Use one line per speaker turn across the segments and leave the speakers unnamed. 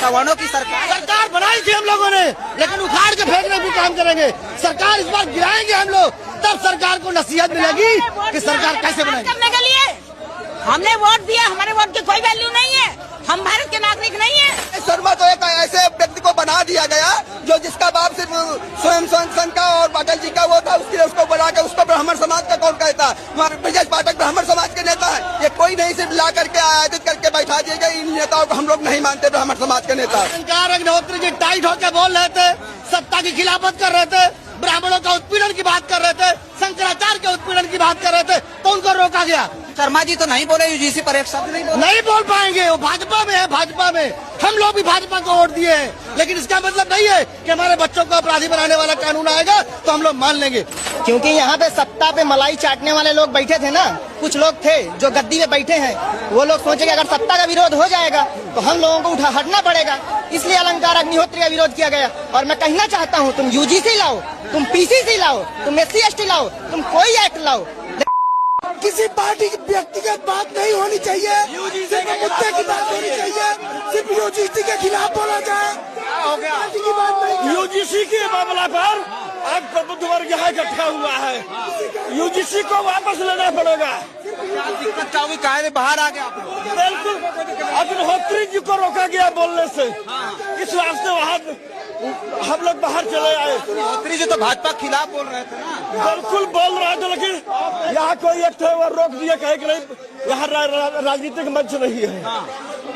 सवर्णों की सरकार
बनाई थी हम लोगों ने, लेकिन उखाड़ के फेंकने भी काम करेंगे। सरकार इस बार गिराएंगे हम लोग, तब सरकार को नसीहत मिलेगी कि सरकार कैसे बनाएगी।
करने के लिए हमने वोट दिया, हमारे वोट की कोई वैल्यू नहीं है, हम भारत के नागरिक नहीं है।
शर्मा तो एक ऐसे व्यक्ति को बना दिया गया जो जिसका बाप सिर्फ स्वयं संघ का और पाटिल जी का वो था, उसको बना के उसको ब्राह्मण समाज का कौन कहता है। ब्रजेश पाठक ब्राह्मण समाज के नेता है, ये कोई नहीं सिर्फ ला करके आयोजित करके बैठा दिए गए। इन नेताओं को हम लोग नहीं मानते ब्राह्मण समाज के नेता।
अलंकार अग्निहोत्री जी टाइट होकर बोल रहे थे, सत्ता की खिलाफत कर रहे थे, ब्राह्मणों का उत्पीड़न की बात कर रहे थे, शंकराचार्य के उत्पीड़न की बात कर रहे थे, तो उनको रोका गया।
शर्मा जी तो नहीं बोले, यूजीसी पर एक शब्द नहीं
बोल पाएंगे। वो भाजपा में है, भाजपा में हम लोग भी भाजपा को वोट दिए हैं, लेकिन इसका मतलब नहीं है कि हमारे बच्चों को अपराधी बनाने वाला कानून आएगा तो हम लोग मान लेंगे।
क्योंकि यहाँ पे सत्ता पे मलाई चाटने वाले लोग बैठे थे ना, कुछ लोग थे जो गद्दी में बैठे हैं, वो लोग सोचे कि अगर सत्ता का विरोध हो जाएगा तो हम लोगों को हटना पड़ेगा, इसलिए अलंकार अग्निहोत्री का विरोध किया गया। और मैं कहना चाहता हूँ, तुम यूजीसी लाओ, तुम पीसीसी लाओ, तुम SC/ST लाओ, तुम कोई एक्ट लाओ,
किसी पार्टी की व्यक्तिगत बात नहीं होनी चाहिए, सिर्फ मुद्दे की बात होनी चाहिए। सिर्फ यूजीसी के खिलाफ बोला जाए,
हो गया
पार्टी की बात नहीं।
यूजीसी के मामला पर आज प्रबुद्ध वर्ग यहाँ इकट्ठा हुआ है, यूजीसी को वापस लेना पड़ेगा।
क्या दिक्कत क्या हुई, काहे बाहर आ गया?
बिल्कुल अग्निहोत्री जी को रोका गया बोलने से, इस वास्ते वहाँ हम लोग बाहर चले आए।
अग्निहोत्री जी तो भाजपा के खिलाफ बोल रहे थे ना।
बिल्कुल बोल रहे थे, लेकिन यहाँ कोई एक थे वो रोक दिया, कहे कि नहीं यहाँ राजनीतिक मंच नहीं है।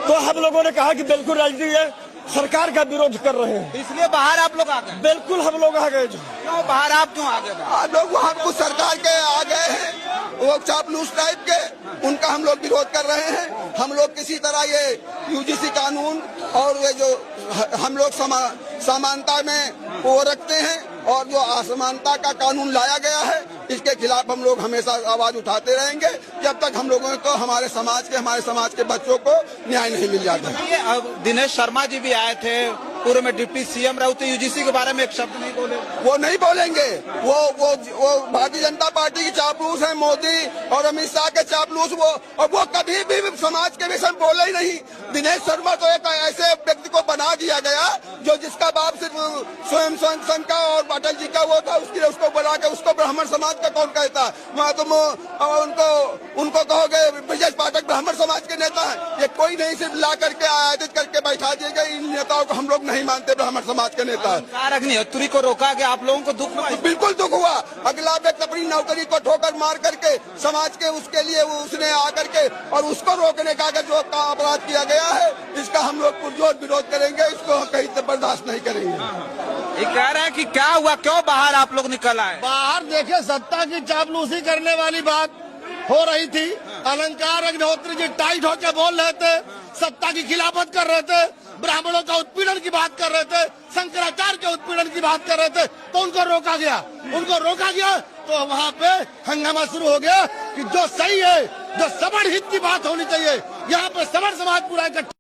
तो हम लोगों ने कहा कि बिल्कुल राजनीति है, सरकार का विरोध कर रहे हैं,
इसलिए बाहर आप लोग आ गए।
बिल्कुल हम लोग आ गए।
क्यों बाहर, आप क्यों आ गए?
आप लोग वहाँ कुछ सरकार के आ गए हैं, वो चापलूस टाइप के, उनका हम लोग विरोध कर रहे हैं। हम लोग किसी तरह ये यूजीसी कानून और ये जो हम लोग समानता में वो रखते हैं, और जो असमानता का कानून लाया गया है, इसके खिलाफ हम लोग हमेशा आवाज उठाते रहेंगे जब तक हम लोगों को हमारे समाज के बच्चों को न्याय नहीं मिल जाता।
दिनेश शर्मा जी भी आए थे, पूर्व में डिप्टी CM रहे, तो यूजीसी के बारे में एक शब्द नहीं बोले।
वो नहीं बोलेंगे, वो भारतीय जनता पार्टी की चापलूस है, मोदी और अमित शाह के चापलूस और वो कभी भी समाज के विषय में बोले ही नहीं। दिनेश शर्मा तो एक ऐसे व्यक्ति को बना दिया गया जो जिसका बाप सिर्फ स्वयं संघ का और पाटिल जी का वो था, उसको बना के उसको ब्राह्मण समाज का कौन कहता है। तुम उनको कहोगे ब्रजेश पाठक ब्राह्मण समाज के नेता है, ये कोई नहीं सिर्फ ला करके आयोजित करके बैठा दिए गए। इन नेताओं को हम लोग नहीं मानते ब्राह्मण समाज के नेता।
अग्निहोत्री को रोका गया, आप लोगों को दुख हुआ?
बिल्कुल दुख हुआ। अगला व्यक्ति अपनी नौकरी को ठोकर मार करके समाज के उसके लिए उसने आकर के और उसको रोकने का जो अपराध किया गया है, इसका हम लोग पुरजोर विरोध करेंगे, इसको कहीं से बर्दाश्त नहीं करेंगे।
ये कह रहे हैं कि क्या हुआ, क्यों बाहर आप लोग निकल आए?
बाहर देखिए, सत्ता की चापलूसी करने वाली बात हो रही थी। अलंकार अग्निहोत्री जी टाइट होकर बोल रहे थे, सत्ता की खिलाफत कर रहे थे, ब्राह्मणों का उत्पीड़न की बात कर रहे थे, शंकराचार्य के उत्पीड़न की बात कर रहे थे, तो उनको रोका गया। तो वहाँ पे हंगामा शुरू हो गया कि जो सही है, जो सवर्ण हित की बात होनी चाहिए, यहाँ पे सवर्ण समाज पूरा इकट्ठा